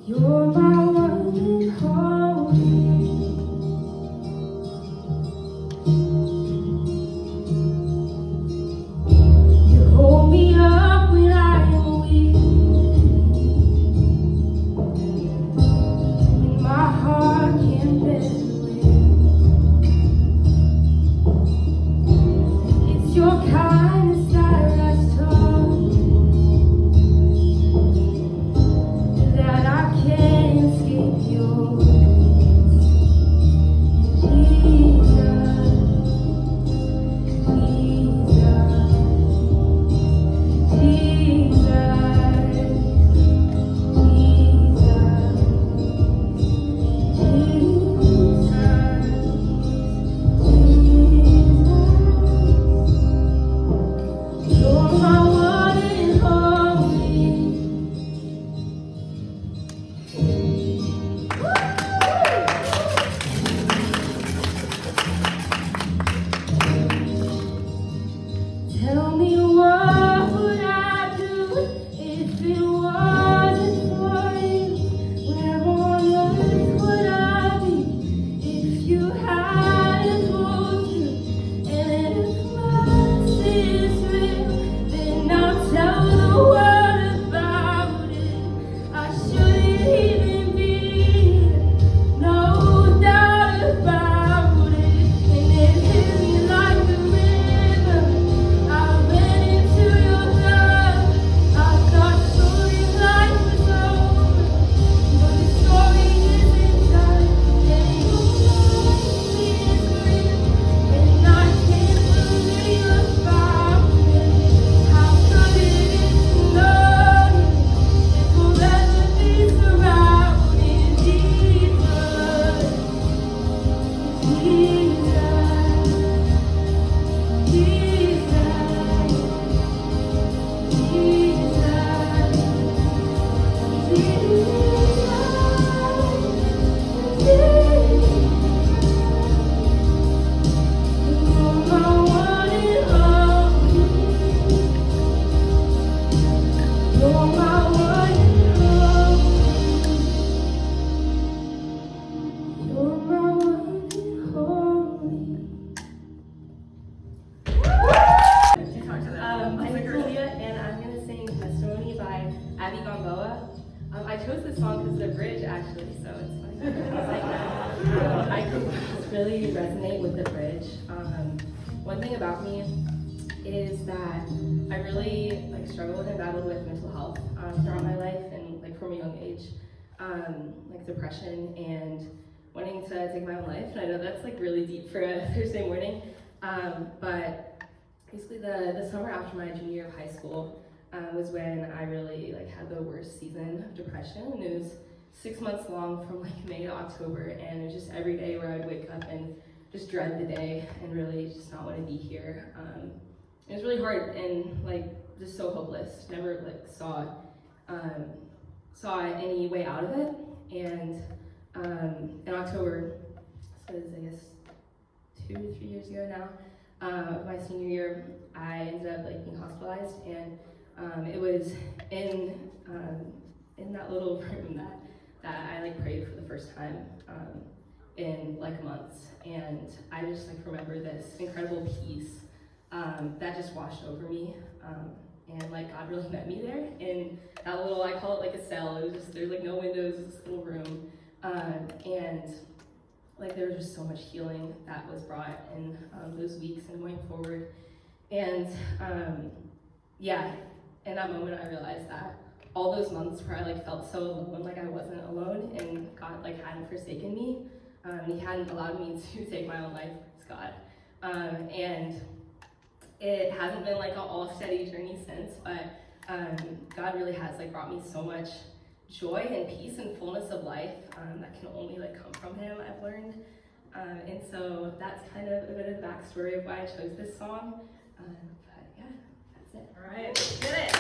You're my one and only. You hold me up when I am weak. When my heart can't bear the weight. It's your kindness that has taught that I can't escape your grace. Jesus, you're my one and only. Tell me what would I do if it wasn't for you? Where on earth would I be if you hadn't told me? And if mercy is real, then I'll tell the world about it. I shouldn't even be here, no doubt about it. And it hit me like a river. I ran into your love. I thought surely life was over, but the story isn't done. And your mercy is real, and I can't believe about it. How good it is to know you and forever be surrounded. Jesus, My name is Julia, and I'm going to sing Testimony by Gamboa. I chose this song because of the bridge, actually, so it's funny. I could just really resonate with the bridge. One thing about me is that I really struggled and battled with mental health throughout my life, and from a young age, depression and wanting to take my own life. And I know that's really deep for a Thursday morning, but basically the summer after my junior year of high school was when I really had the worst season of depression, and it was 6 months long from May to October, and it was just every day where I'd wake up and just dread the day and really just not want to be here. It was really hard and just so hopeless. Never saw any way out of it. And in October, so it was, I guess 2 to 3 years ago now, my senior year, I ended up being hospitalized, and it was in that little room that I prayed for the first time in months, and I just remember this incredible peace that just washed over me, and God really met me there in that little, I call it a cell. It was just, there's no windows, this little room, and there was just so much healing that was brought in those weeks and going forward. And in that moment I realized that all those months where I felt so alone, I wasn't alone, and God hadn't forsaken me. He hadn't allowed me to take my own life, praise God. And it hasn't been an all steady journey since, but God really has brought me so much joy and peace and fullness of life that can only come from Him, I've learned. And so that's kind of a bit of the backstory of why I chose this song. But yeah, that's it. All right, get it.